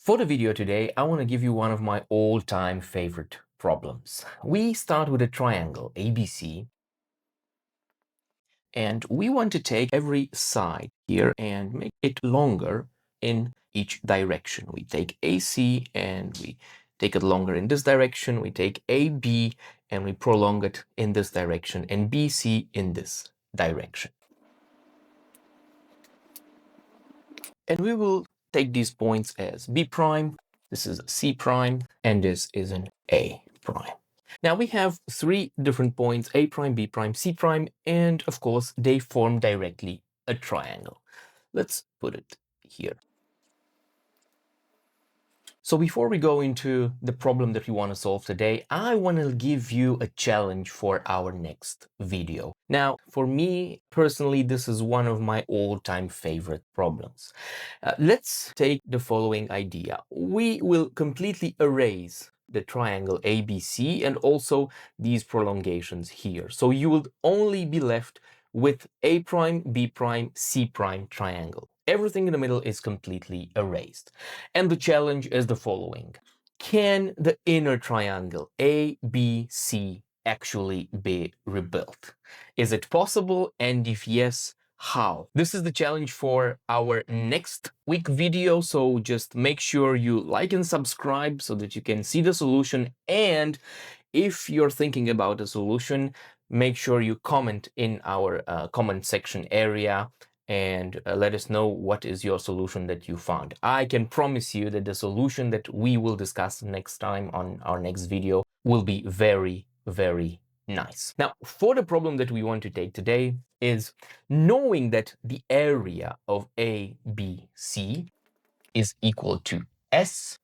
For the video today, I want to give you one of my all-time favorite problems. We start with a triangle ABC, and we want to take every side here and make it longer in each direction. We take AC and we take it longer in this direction. We take AB and we prolong it in this direction, and BC in this direction. And we will take these points as B prime, this is C prime, and this is an A prime. Now we have three different points, A prime, B prime, C prime, and of course they form directly a triangle. Let's put it here. So before we go into the problem that we want to solve today, I want to give you a challenge for our next video. Now, for me personally, this is one of my all-time favorite problems. Let's take the following idea. We will completely erase the triangle ABC and also these prolongations here. So you will only be left with A prime, B prime, C prime triangle. Everything in the middle is completely erased. And the challenge is the following. Can the inner triangle ABC actually be rebuilt? Is it possible? And if yes, how? This is the challenge for our next week video, so just make sure you like and subscribe so that you can see the solution. And if you're thinking about a solution, make sure you comment in our comment section area and let us know what is your solution that you found. I can promise you that the solution that we will discuss next time on our next video will be very, very nice. Now, for the problem that we want to take today is knowing that the area of ABC is equal to S.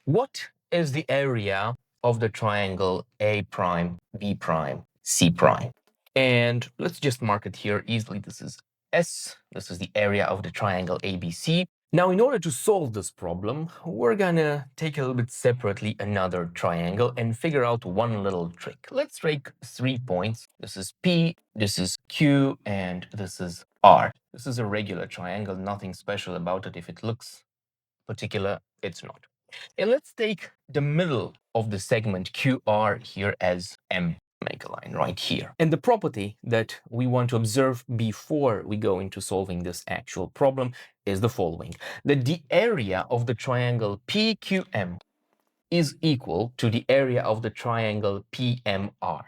What is the area of the triangle A prime, B prime, C prime? And let's just mark it here easily. This is S. This is the area of the triangle ABC. Now, in order to solve this problem, we're gonna take a little bit separately another triangle and figure out one little trick. Let's take 3 points. This is P, this is Q, and this is R. This is a regular triangle, nothing special about it. If it looks particular, it's not. And let's take the middle of the segment QR here as M. Make a line right here. And the property that we want to observe before we go into solving this actual problem is the following. That the area of the triangle PQM is equal to the area of the triangle PMR.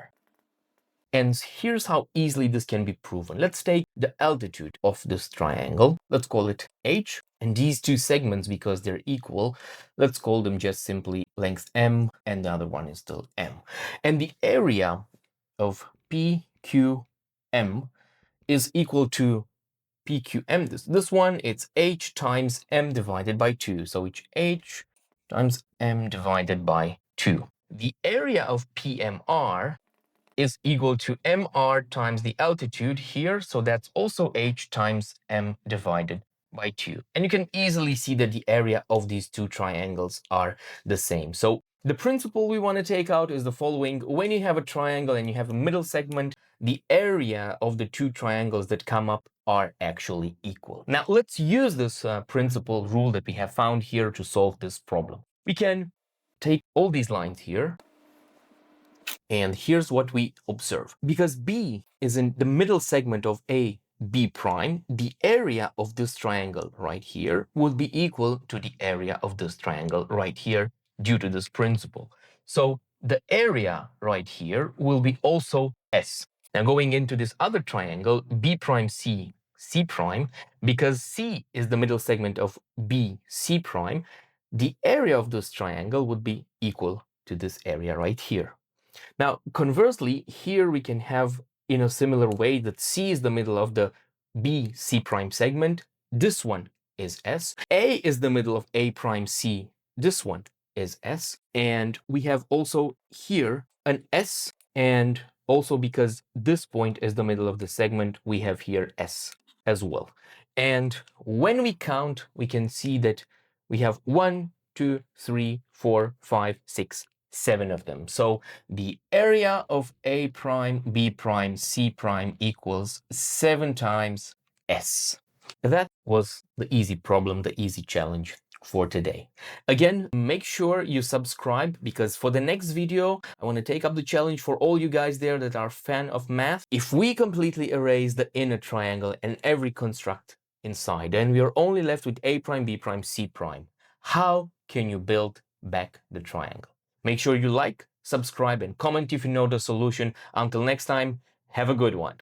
And here's how easily this can be proven. Let's take the altitude of this triangle. Let's call it H. And these two segments, because they're equal, let's call them just simply length M, and the other one is still M. And the area of PQM is equal to PQM. This one, it's H times M divided by 2. So it's H times M divided by 2. The area of PMR is equal to mr times the altitude here, so that's also h times m divided by 2. And you can easily see that the area of these two triangles are the same. So the principle we want to take out is the following. When you have a triangle and you have a middle segment, the area of the two triangles that come up are actually equal. Now let's use this principle rule that we have found here to solve this problem. We can take all these lines here, and here's what we observe. Because B is in the middle segment of A, B prime, the area of this triangle right here would be equal to the area of this triangle right here due to this principle. So the area right here will be also S. Now going into this other triangle, B prime C, C prime, because C is the middle segment of B, C prime, the area of this triangle would be equal to this area right here. Now, conversely, here we can have in a similar way that C is the middle of the B C prime segment. This one is S. A is the middle of A prime C. This one is S. And we have also here an S, and also because this point is the middle of the segment, we have here S as well. And when we count, we can see that we have 1, 2, 3, 4, 5, 6, 7 of them. So the area of A prime, B prime, C prime equals 7 times S. That was the easy problem, the easy challenge for today. Again, make sure you subscribe, because for the next video, I want to take up the challenge for all you guys there that are fan of math. If we completely erase the inner triangle and every construct inside, then we are only left with A prime, B prime, C prime. How can you build back the triangle? Make sure you like, subscribe, and comment if you know the solution. Until next time, have a good one.